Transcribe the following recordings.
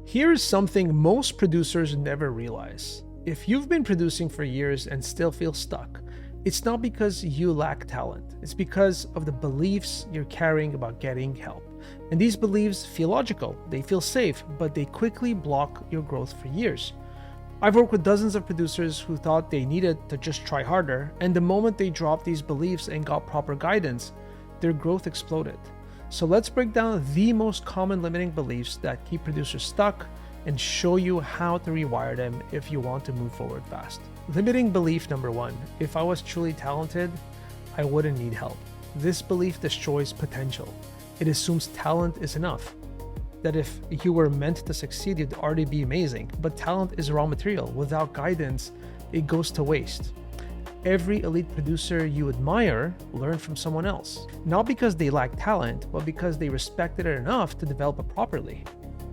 Here's something most producers never realize. If you've been producing for years and still feel stuck, it's not because you lack talent. It's because of the beliefs you're carrying about getting help. And these beliefs feel logical, they feel safe, but they quickly block your growth for years. I've worked with dozens of producers who thought they needed to just try harder, and the moment they dropped these beliefs and got proper guidance, their growth exploded. So let's break down the most common limiting beliefs that keep producers stuck and show you how to rewire them if you want to move forward fast. Limiting belief number 1, if I was truly talented, I wouldn't need help. This belief destroys potential. It assumes talent is enough. That if you were meant to succeed, you'd already be amazing. But talent is raw material. Without guidance, it goes to waste. Every elite producer you admire learned from someone else. Not because they lack talent, but because they respected it enough to develop it properly.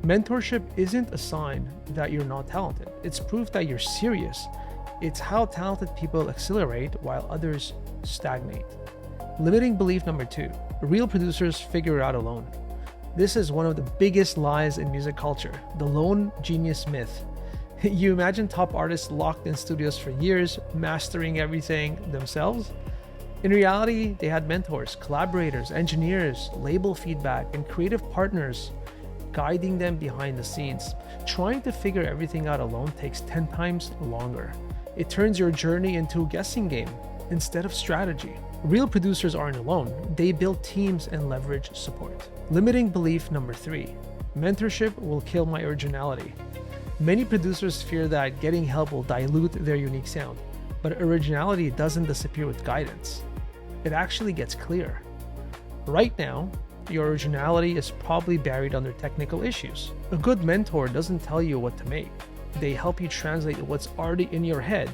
Mentorship isn't a sign that you're not talented. It's proof that you're serious. It's how talented people accelerate while others stagnate. Limiting belief number 2, real producers figure it out alone. This is one of the biggest lies in music culture, the lone genius myth. You imagine top artists locked in studios for years, mastering everything themselves? In reality, they had mentors, collaborators, engineers, label feedback, and creative partners guiding them behind the scenes. Trying to figure everything out alone takes 10 times longer. It turns your journey into a guessing game instead of strategy. Real producers aren't alone. They build teams and leverage support. Limiting belief number 3, mentorship will kill my originality. Many producers fear that getting help will dilute their unique sound, but originality doesn't disappear with guidance. It actually gets clear. Right now, your originality is probably buried under technical issues. A good mentor doesn't tell you what to make. They help you translate what's already in your head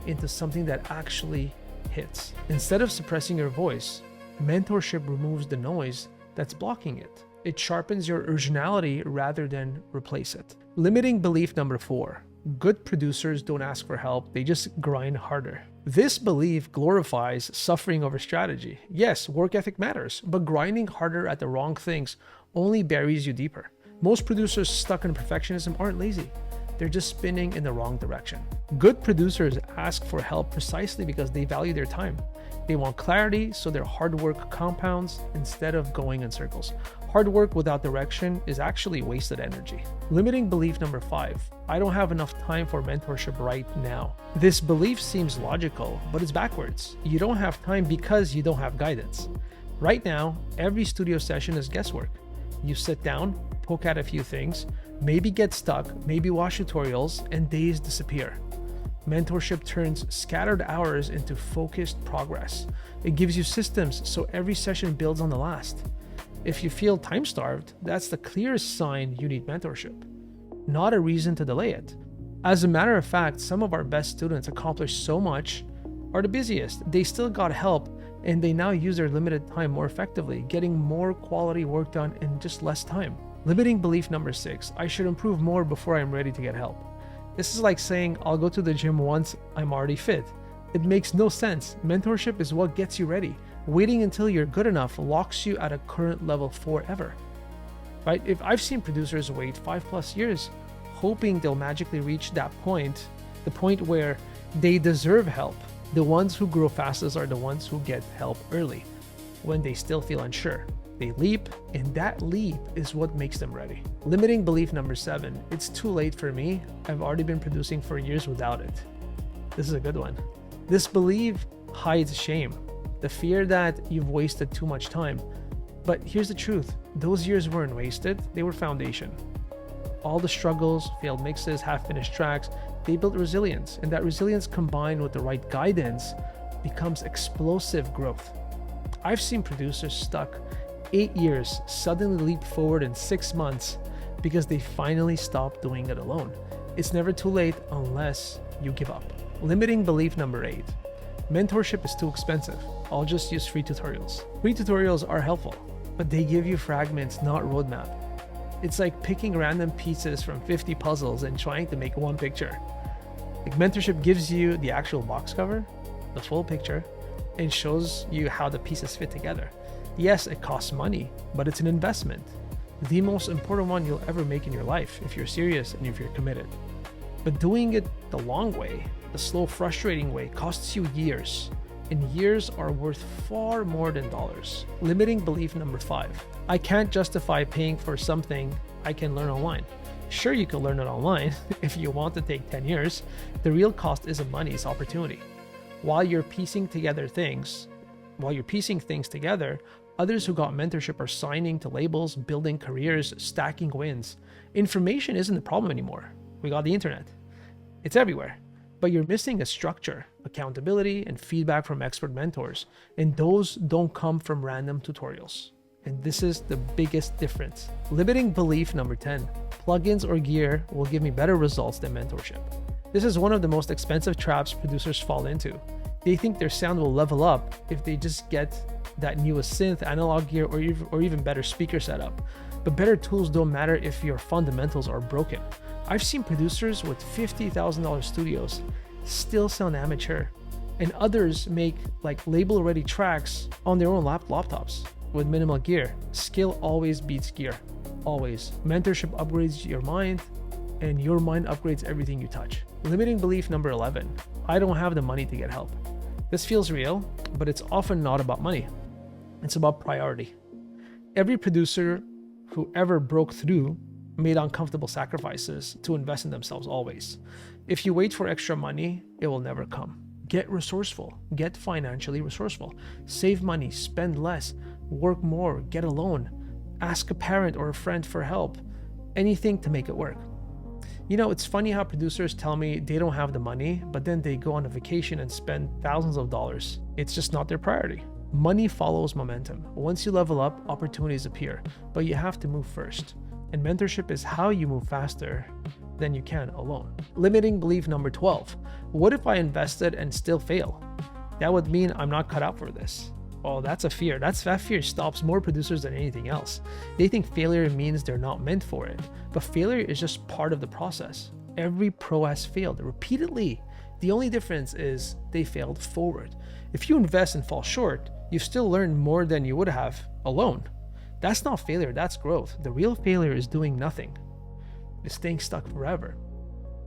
into something that actually hits. Instead of suppressing your voice, mentorship removes the noise that's blocking it. It sharpens your originality rather than replace it. Limiting belief number 4, good producers don't ask for help, they just grind harder. This belief glorifies suffering over strategy. Yes, work ethic matters, but grinding harder at the wrong things only buries you deeper. Most producers stuck in perfectionism aren't lazy. They're just spinning in the wrong direction. Good producers ask for help precisely because they value their time. They want clarity, so their hard work compounds instead of going in circles. Hard work without direction is actually wasted energy. Limiting belief number 5, I don't have enough time for mentorship right now. This belief seems logical, but it's backwards. You don't have time because you don't have guidance. Right now, every studio session is guesswork. You sit down, poke at a few things, maybe get stuck, maybe watch tutorials, and days disappear. Mentorship turns scattered hours into focused progress. It gives you systems so every session builds on the last. If you feel time-starved, that's the clearest sign you need mentorship, not a reason to delay it. As a matter of fact, some of our best students accomplish so much, are the busiest. They still got help, and they now use their limited time more effectively, getting more quality work done in just less time. Limiting belief number 6, I should improve more before I'm ready to get help. This is like saying, I'll go to the gym once I'm already fit. It makes no sense. Mentorship is what gets you ready. Waiting until you're good enough locks you at a current level forever. Right? If I've seen producers wait 5+ years, hoping they'll magically reach that point, the point where they deserve help. The ones who grow fastest are the ones who get help early, when they still feel unsure. They leap, and that leap is what makes them ready. Limiting belief number 7, it's too late for me. I've already been producing for years without it. This is a good one. This belief hides shame, the fear that you've wasted too much time. But here's the truth, those years weren't wasted, they were foundation. All the struggles, failed mixes, half-finished tracks, they built resilience, and that resilience combined with the right guidance becomes explosive growth. I've seen producers stuck 8 years suddenly leap forward in 6 months because they finally stopped doing it alone. It's never too late unless you give up. Limiting belief number 8, mentorship is too expensive. I'll just use free tutorials. Free tutorials are helpful, but they give you fragments, not roadmap. It's like picking random pieces from 50 puzzles and trying to make one picture. Like mentorship gives you the actual box cover, the full picture, and shows you how the pieces fit together. Yes, it costs money, but it's an investment. the most important one you'll ever make in your life if you're serious and if you're committed. But doing it the long way, the slow, frustrating way, costs you years. And years are worth far more than dollars. Limiting belief number 5. I can't justify paying for something I can learn online. Sure, you can learn it online if you want to take 10 years. The real cost isn't money, it's opportunity. While you're piecing things together, others who got mentorship are signing to labels, building careers, stacking wins. Information isn't the problem anymore. We got the internet. It's everywhere. But you're missing a structure, accountability, and feedback from expert mentors. And those don't come from random tutorials. And this is the biggest difference. Limiting belief number 10. Plugins or gear will give me better results than mentorship. This is one of the most expensive traps producers fall into. They think their sound will level up if they just get that newest synth, analog gear, or even better speaker setup. But better tools don't matter if your fundamentals are broken. I've seen producers with $50,000 studios still sound amateur, and others make like label-ready tracks on their own laptops with minimal gear. Skill always beats gear, always. Mentorship upgrades your mind, and your mind upgrades everything you touch. Limiting belief number 11. I don't have the money to get help. This feels real, but it's often not about money. It's about priority. Every producer who ever broke through made uncomfortable sacrifices to invest in themselves always. If you wait for extra money, it will never come. Get resourceful. Get financially resourceful. Save money, spend less, work more, get a loan, ask a parent or a friend for help, anything to make it work. You know, it's funny how producers tell me they don't have the money, but then they go on a vacation and spend thousands of dollars. It's just not their priority. Money follows momentum. Once you level up, opportunities appear, but you have to move first. And mentorship is how you move faster than you can alone. Limiting belief number 12. What if I invested and still fail? That would mean I'm not cut out for this. Well, that's a fear. That fear stops more producers than anything else. They think failure means they're not meant for it, but failure is just part of the process. Every pro has failed repeatedly. The only difference is they failed forward. If you invest and fall short, you still learn more than you would have alone. That's not failure, that's growth. The real failure is doing nothing. It's staying stuck forever.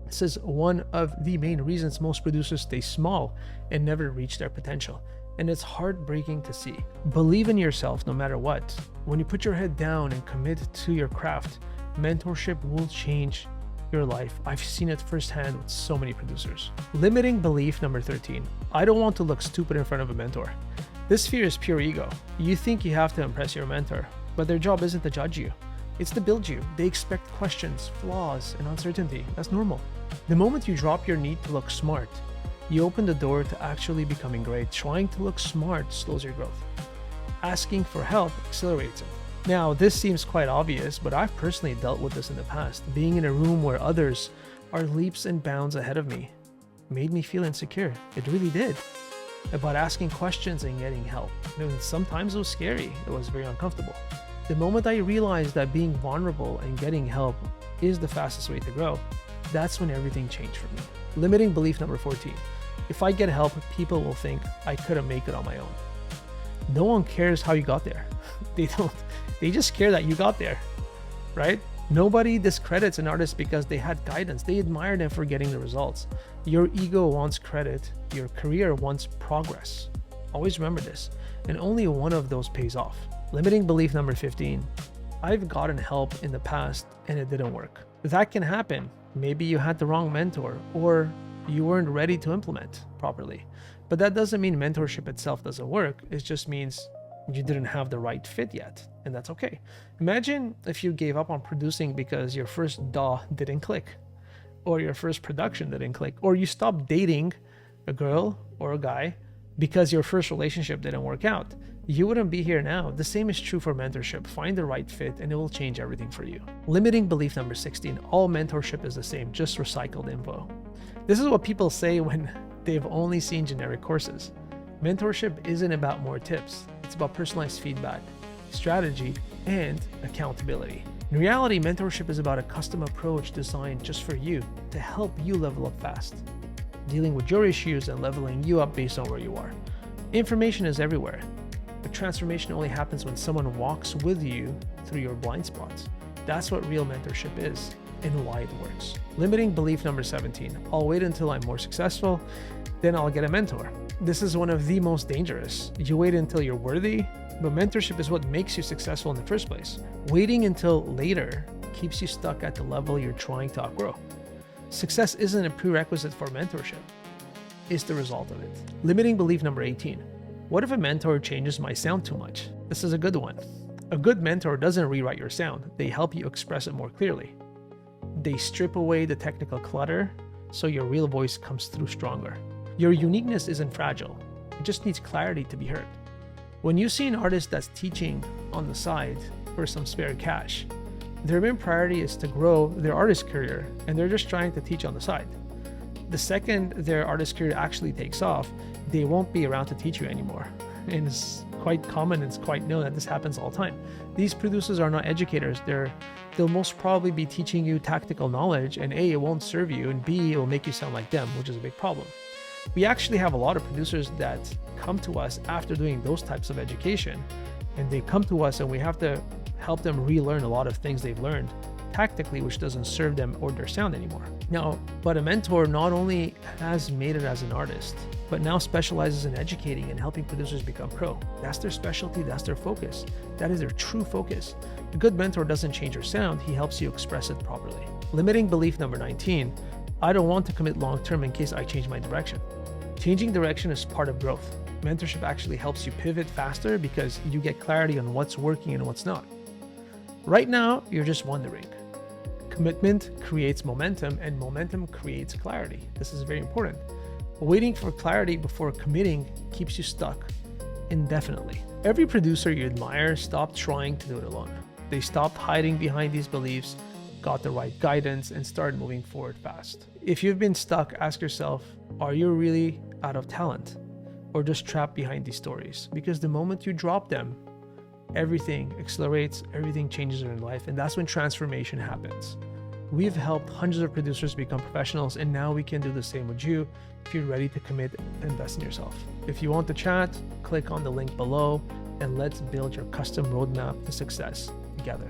This is one of the main reasons most producers stay small and never reach their potential. And it's heartbreaking to see. Believe in yourself no matter what. When you put your head down and commit to your craft, mentorship will change your life. I've seen it firsthand with so many producers. Limiting belief number 13. I don't want to look stupid in front of a mentor. This fear is pure ego. You think you have to impress your mentor, but their job isn't to judge you. It's to build you. They expect questions, flaws, and uncertainty. That's normal. The moment you drop your need to look smart, you open the door to actually becoming great. Trying to look smart slows your growth. Asking for help accelerates it. Now, this seems quite obvious, but I've personally dealt with this in the past. Being in a room where others are leaps and bounds ahead of me made me feel insecure. It really did. About asking questions and getting help. Sometimes it was scary. It was very uncomfortable. The moment I realized that being vulnerable and getting help is the fastest way to grow, that's when everything changed for me. Limiting belief number 14. If I get help, people will think I couldn't make it on my own. No one cares how you got there. They don't. They just care that you got there, right? Nobody discredits an artist because they had guidance. They admire them for getting the results. Your ego wants credit. Your career wants progress. Always remember this. And only one of those pays off. Limiting belief number 15. I've gotten help in the past and it didn't work. That can happen. Maybe you had the wrong mentor or you weren't ready to implement properly. But that doesn't mean mentorship itself doesn't work. It just means you didn't have the right fit yet, and that's okay. Imagine if you gave up on producing because your first DAW didn't click, or your first production didn't click, or you stopped dating a girl or a guy because your first relationship didn't work out. You wouldn't be here now. The same is true for mentorship. Find the right fit and it will change everything for you. Limiting belief number 16. All mentorship is the same, just recycled info. This is what people say when they've only seen generic courses. Mentorship isn't about more tips. It's about personalized feedback, strategy, and accountability. In reality, mentorship is about a custom approach designed just for you to help you level up fast, dealing with your issues and leveling you up based on where you are. Information is everywhere. But transformation only happens when someone walks with you through your blind spots. That's what real mentorship is and why it works. Limiting belief number 17. I'll wait until I'm more successful, then I'll get a mentor. This is one of the most dangerous. You wait until you're worthy, but mentorship is what makes you successful in the first place. Waiting until later keeps you stuck at the level you're trying to outgrow. Success isn't a prerequisite for mentorship. It's the result of it. Limiting belief number 18. What if a mentor changes my sound too much? This is a good one. A good mentor doesn't rewrite your sound. They help you express it more clearly. They strip away the technical clutter so your real voice comes through stronger. Your uniqueness isn't fragile. It just needs clarity to be heard. When you see an artist that's teaching on the side for some spare cash, their main priority is to grow their artist career, and they're just trying to teach on the side. The second their artist career actually takes off, they won't be around to teach you anymore. And it's quite common, it's quite known that this happens all the time. These producers are not educators. They'll most probably be teaching you tactical knowledge, and A, it won't serve you, and B, it will make you sound like them, which is a big problem. We actually have a lot of producers that come to us after doing those types of education, and they come to us and we have to help them relearn a lot of things they've learned tactically, which doesn't serve them or their sound anymore. Now, but a mentor not only has made it as an artist, but now specializes in educating and helping producers become pro. That's their specialty, that's their focus. That is their true focus. A good mentor doesn't change your sound, he helps you express it properly. Limiting belief number 19. I don't want to commit long-term in case I change my direction. Changing direction is part of growth. Mentorship actually helps you pivot faster because you get clarity on what's working and what's not. Right now, you're just wondering. Commitment creates momentum, and momentum creates clarity. This is very important. Waiting for clarity before committing keeps you stuck indefinitely. Every producer you admire stopped trying to do it alone. They stopped hiding behind these beliefs, got the right guidance, and started moving forward fast. If you've been stuck, ask yourself, are you really out of talent or just trapped behind these stories? Because the moment you drop them, everything accelerates, everything changes in your life, and that's when transformation happens. We've helped hundreds of producers become professionals, and now we can do the same with you if you're ready to commit and invest in yourself. If you want to chat, click on the link below, and let's build your custom roadmap to success together.